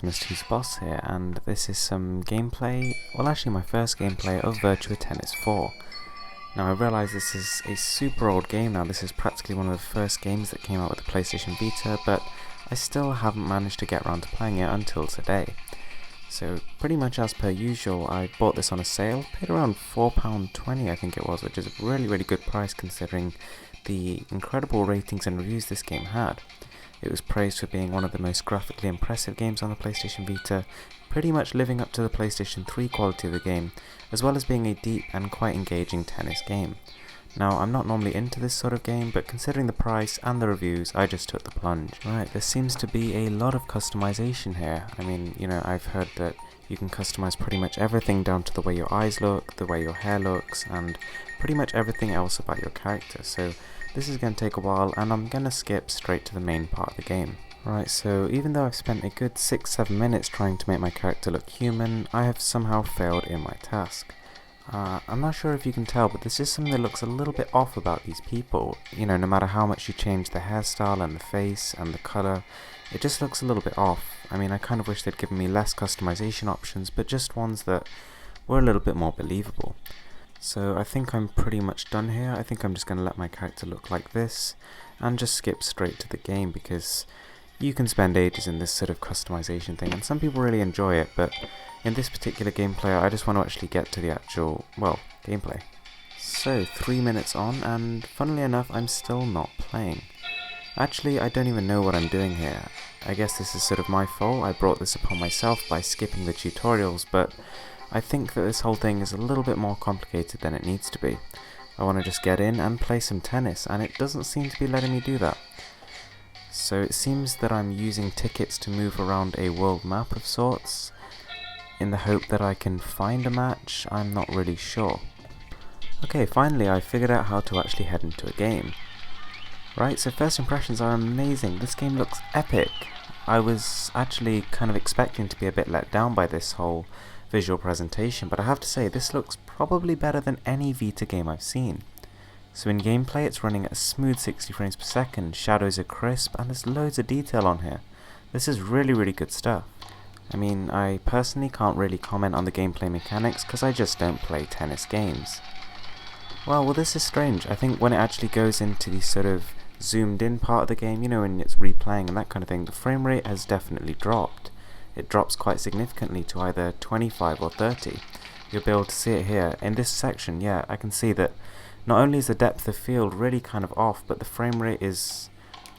guys, Mr. Boss here, and this is some gameplay, well actually my first gameplay of Virtua Tennis 4. Now I realise this is a super old game now, this is practically one of the first games that came out with the PlayStation Vita, but I still haven't managed to get around to playing it until today. So pretty much as per usual, I bought this on a sale, paid around £4.20 I think it was, which is a really good price considering the incredible ratings and reviews this game had. It was praised for being one of the most graphically impressive games on the PlayStation Vita, pretty much living up to the PlayStation 3 quality of the game, as well as being a deep and quite engaging tennis game. Now, I'm not normally into this sort of game, but considering the price and the reviews, I just took the plunge. Right, there seems to be a lot of customization here. I mean, you know, I've heard that you can customize pretty much everything down to the way your eyes look, the way your hair looks, and pretty much everything else about your character. So this is going to take a while, and I'm going to skip straight to the main part of the game. Right, so even though I've spent a good 6-7 minutes trying to make my character look human, I have somehow failed in my task. I'm not sure if you can tell, but there's just something that looks a little bit off about these people. You know, no matter how much you change the hairstyle and the face and the colour, it just looks a little bit off. I mean, I kind of wish they'd given me less customization options, but just ones that were a little bit more believable. So I think I'm pretty much done here. I think I'm just going to let my character look like this and just skip straight to the game, because you can spend ages in this sort of customization thing and some people really enjoy it, but in this particular gameplay I just want to actually get to the actual, well, gameplay. So 3 minutes on, and funnily enough I'm still not playing. Actually, I don't even know what I'm doing here. I guess this is sort of my fault. I brought this upon myself by skipping the tutorials, but I think that this whole thing is a little bit more complicated than it needs to be. I want to just get in and play some tennis, and it doesn't seem to be letting me do that. So it seems that I'm using tickets to move around a world map of sorts, in the hope that I can find a match. I'm not really sure. Okay, finally I figured out how to actually head into a game. Right, so first impressions are amazing. This game looks epic. I was actually kind of expecting to be a bit let down by this whole visual presentation, but I have to say this looks probably better than any Vita game I've seen. So in gameplay it's running at a smooth 60 frames per second, shadows are crisp, and there's loads of detail on here. This is really good stuff. I mean, I personally can't really comment on the gameplay mechanics because I just don't play tennis games. Well, this is strange. I think when it actually goes into the sort of zoomed in part of the game, you know, when it's replaying and that kind of thing, the frame rate has definitely dropped. It drops quite significantly to either 25 or 30. You'll be able to see it here. In this section, yeah, I can see that not only is the depth of field really kind of off, but the frame rate is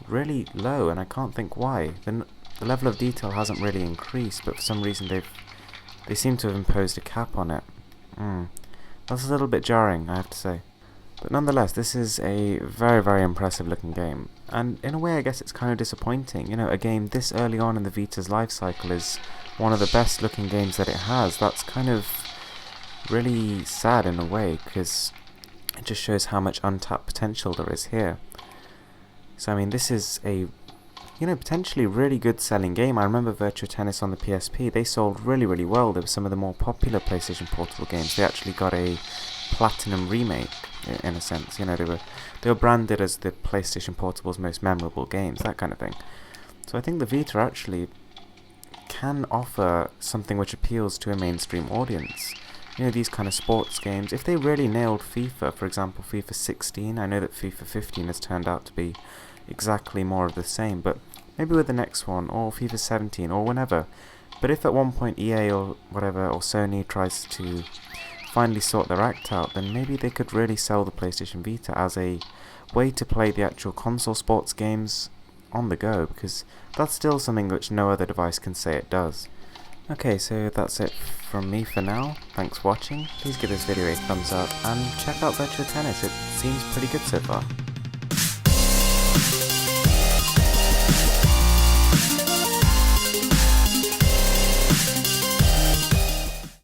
really low, and I can't think why. The level of detail hasn't really increased, but for some reason they seem to have imposed a cap on it. That's a little bit jarring, I have to say. But nonetheless, this is a very impressive looking game, and in a way I guess it's kind of disappointing. You know, a game this early on in the Vita's life cycle is one of the best looking games that it has. That's kind of really sad in a way, because it just shows how much untapped potential there is here. So I mean, this is a, you know, potentially really good selling game. I remember Virtua Tennis on the PSP, they sold really well. They were some of the more popular PlayStation Portable games. They actually got a platinum remake, in a sense. You know, they were branded as the PlayStation Portable's most memorable games, that kind of thing. So I think the Vita actually can offer something which appeals to a mainstream audience. You know, these kind of sports games, if they really nailed FIFA, for example FIFA 16, I know that FIFA 15 has turned out to be exactly more of the same, but maybe with the next one, or FIFA 17, or whenever. But if at one point EA or whatever, or Sony tries to finally sort their act out, then maybe they could really sell the PlayStation Vita as a way to play the actual console sports games on the go, because that's still something which no other device can say it does. Okay, so that's it from me for now. Thanks for watching. Please give this video a thumbs up and check out Virtua Tennis. It seems pretty good so far.